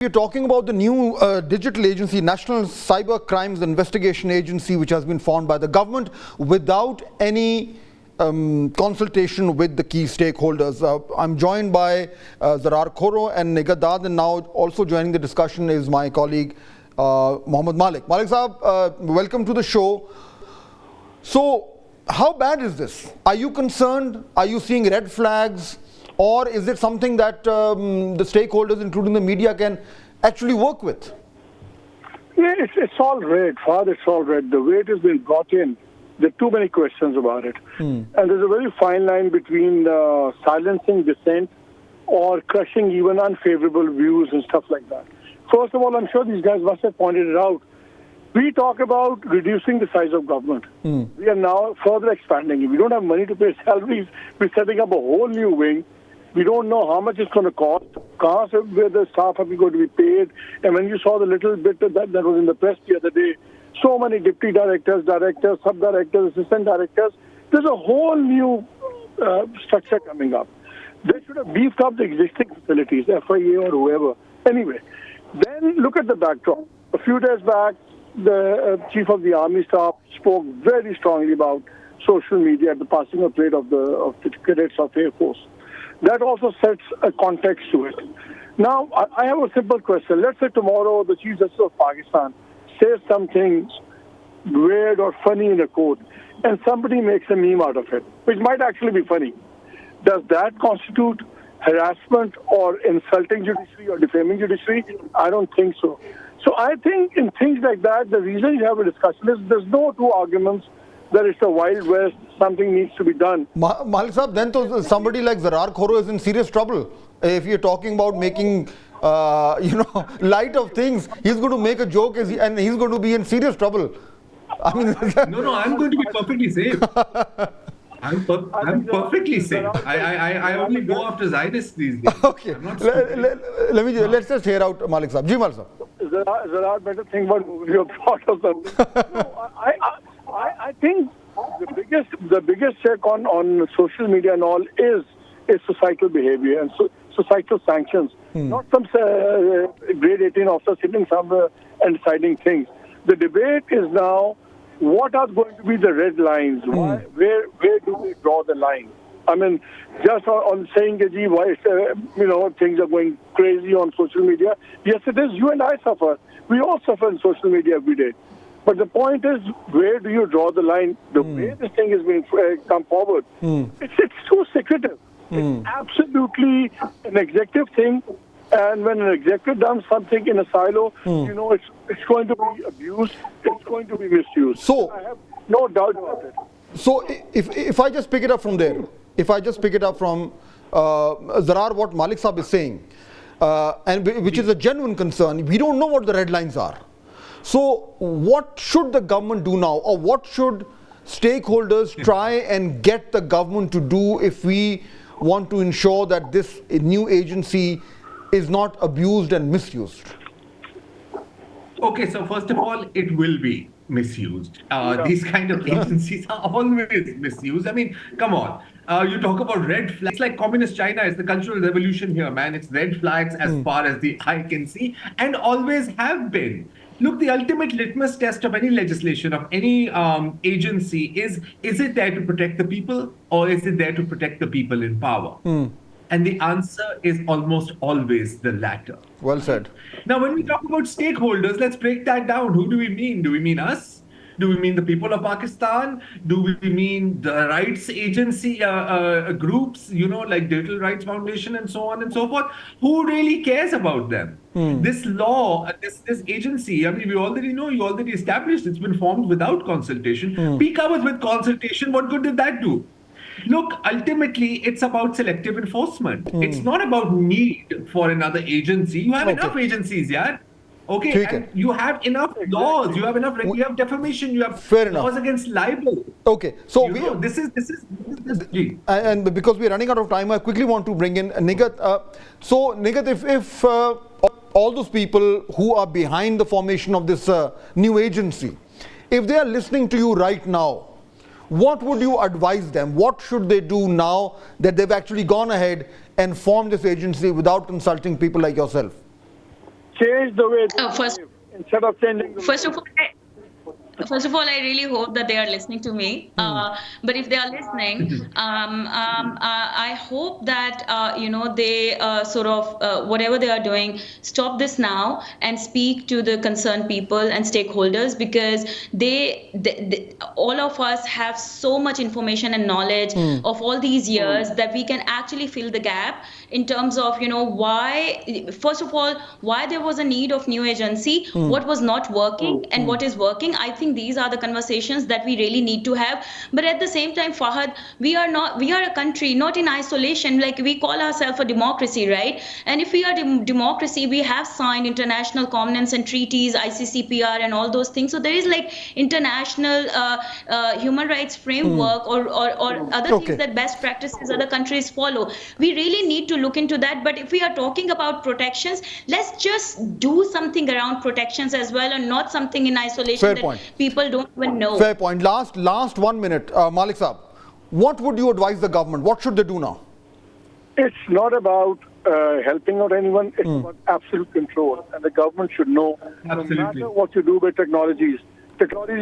We're talking about the new digital agency, National Cyber Crimes Investigation Agency, which has been formed by the government without any consultation with the key stakeholders. I'm joined by Zarar Khoro and Nigadad, and now also joining the discussion is my colleague Mohammed Malick. Malick Saab, welcome to the show. So, how bad is this? Are you concerned? Are you seeing red flags? Or is it something that the stakeholders, including the media, can actually work with? Yeah, it's all red. Father, it's all red. The way it has been brought in, there are too many questions about it. And there's a very fine line between silencing dissent or crushing even unfavorable views and stuff like that. First of all, I'm sure these guys must have pointed it out. We talk about reducing the size of government. We are now further expanding it. We don't have money to pay salaries. We're setting up a whole new wing. We don't know how much it's going to cost. Where the staff are going to be paid. And when you saw the little bit that was in the press the other day, so many deputy directors, sub-directors, assistant directors, there's a whole new structure coming up. They should have beefed up the existing facilities, FIA or whoever. Anyway, then look at the backdrop. A few days back, the chief of the army staff spoke very strongly about social media at the passing of parade of the cadets of Air Force. That also sets a context to it. Now, I have a simple question. Let's say tomorrow the Chief Justice of Pakistan says something weird or funny in a court, and somebody makes a meme out of it, which might actually be funny. Does that constitute harassment or insulting judiciary or defaming judiciary? I don't think so. So I think in things like that, the reason you have a discussion is there's no two arguments that it's a Wild West, something needs to be done. Malick Saab, then to somebody like Zarar Khoro is in serious trouble. If you're talking about making, light of things, he's going to make a joke and he's going to be in serious trouble. I mean, no, I'm going to be perfectly safe. I'm perfectly safe. I only go after Zionists these days. Okay. Let's just hear out Malick Saab. Ji, Malick Saab. Zarar better think about moving your thought or something. No, I think the biggest check on social media and all is societal behavior and societal sanctions. Not some grade 18 officer sitting somewhere and deciding things. The debate is now, what are going to be the red lines? Where do we draw the line? I mean, just on saying that things are going crazy on social media. Yes, it is. You and I suffer. We all suffer in social media every day. But the point is, where do you draw the line? The way this thing is being come forward, it's too secretive. It's absolutely an executive thing. And when an executive does something in a silo, it's going to be abused. It's going to be misused. So I have no doubt about it. So if I just pick it up from there, if I just pick it up from Zarar, what Malick Saab is saying, and which is a genuine concern, we don't know what the red lines are. So what should the government do now, or what should stakeholders try and get the government to do if we want to ensure that this new agency is not abused and misused? Okay, so first of all, it will be misused. These kind of agencies are always misused. I mean, come on. You talk about red flags. It's like communist China. It's the Cultural Revolution here, man. It's red flags as far as the eye can see, and always have been. Look, the ultimate litmus test of any legislation, of any agency is it there to protect the people, or is it there to protect the people in power? And the answer is almost always the latter. Well said. Now, when we talk about stakeholders, let's break that down. Who do we mean? Do we mean us? Do we mean the people of Pakistan? Do we mean the rights agency groups, like Digital Rights Foundation and so on and so forth? Who really cares about them? This law, this agency, I mean, we already know, you already established, it's been formed without consultation. Peak hours with consultation, what good did that do? Look, ultimately, it's about selective enforcement. It's not about need for another agency. You have enough agencies, yeah? Okay, and you have enough laws, you have defamation, you have laws against libel. Okay, so this is and because we're running out of time, I quickly want to bring in Nigat. So Nigat, if all those people who are behind the formation of this new agency, if they are listening to you right now, what would you advise them? What should they do now that they've actually gone ahead and formed this agency without consulting people like yourself? change the way they First, behave instead of changing the first laws. of all, First of all, I really hope that they are listening to me. But if they are listening, I hope that they sort of whatever they are doing, stop this now and speak to the concerned people and stakeholders, because they all of us have so much information and knowledge of all these years that we can actually fill the gap in terms of why, first of all, why there was a need of new agency, what was not working and what is working. I think these are the conversations that we really need to have. But at the same time, Fahad, we are a country not in isolation. Like, we call ourselves a democracy, right? And if we are democracy, we have signed international covenants and treaties, ICCPR and all those things. So there is like international human rights framework or other things that best practices other countries follow. We really need to look into that. But if we are talking about protections, let's just do something around protections as well, and not something in isolation. Fair that point. People don't even know. Fair point. Last 1 minute, Malick Saab, what would you advise the government? What should they do now? It's not about helping out anyone. It's about absolute control. And the government should know, no matter what you do with technology is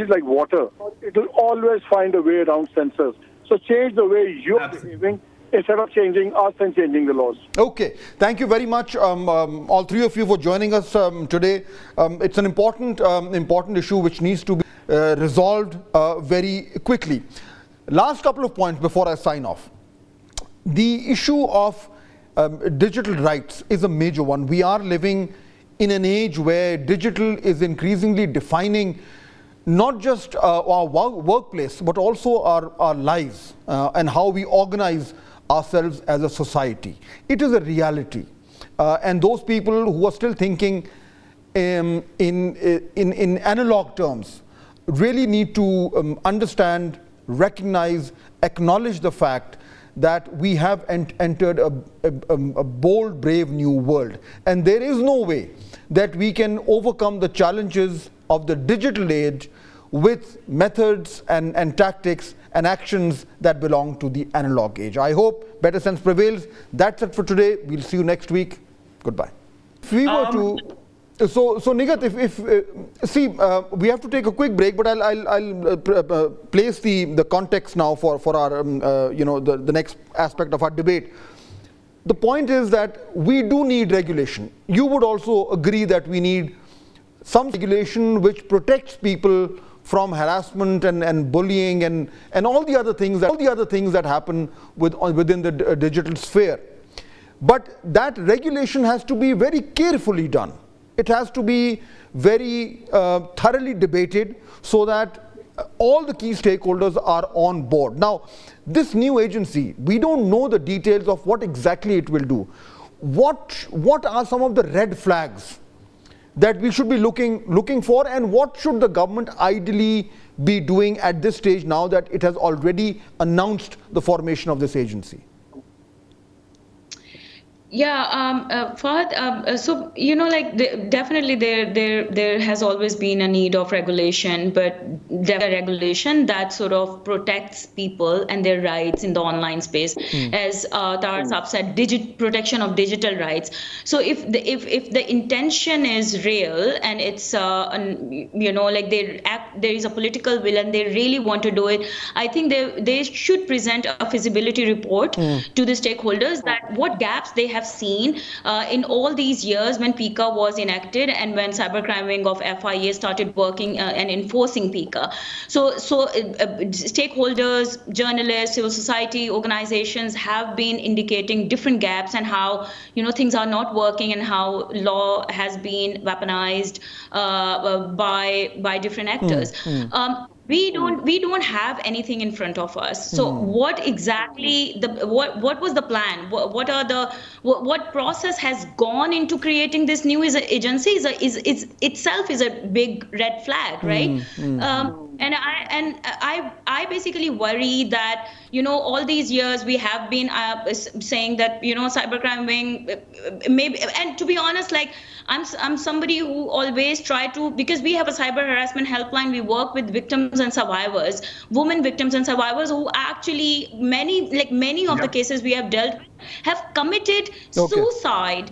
like water. It will always find a way around censors. So change the way you're behaving instead of changing us and changing the laws. Okay, thank you very much, all three of you, for joining us today. It's an important issue which needs to be resolved very quickly. Last couple of points before I sign off. The issue of digital rights is a major one. We are living in an age where digital is increasingly defining not just our workplace, but also our lives and how we organize ourselves as a society. It is a reality. And those people who are still thinking in analog terms really need to understand, recognize, acknowledge the fact that we have entered a bold, brave new world. And there is no way that we can overcome the challenges of the digital age with methods and tactics and actions that belong to the analog age. I hope better sense prevails. That's it for today. We'll see you next week. Goodbye. If we were to... So Nigat, we have to take a quick break, but I'll place the context now for our the next aspect of our debate. The point is that we do need regulation. You would also agree that we need some regulation which protects people from harassment and bullying and all the other things that happen within the digital sphere. But that regulation has to be very carefully done. It has to be very thoroughly debated so that all the key stakeholders are on board. Now, this new agency, we don't know the details of what exactly it will do. What are some of the red flags that we should be looking for, and what should the government ideally be doing at this stage now that it has already announced the formation of this agency? Yeah, Fahad, so definitely there has always been a need of regulation, but regulation that sort of protects people and their rights in the online space, as Tara Saab said, protection of digital rights. So if the intention is real and it's there is a political will and they really want to do it, I think they should present a feasibility report to the stakeholders that what gaps they have seen in all these years when PICA was enacted and when cybercrime wing of FIA started working and enforcing PICA. So stakeholders, journalists, civil society organizations have been indicating different gaps and how things are not working and how law has been weaponized by different actors. We don't have anything in front of us. So what exactly what was the plan? What process has gone into creating this new agency is itself a big red flag, right? And I basically worry that all these years we have been saying that cybercrime wing maybe, and to be honest, like I'm somebody who always try to, because we have a cyber harassment helpline, we work with victims and survivors, women victims and survivors who actually many of the cases we have dealt with have committed suicide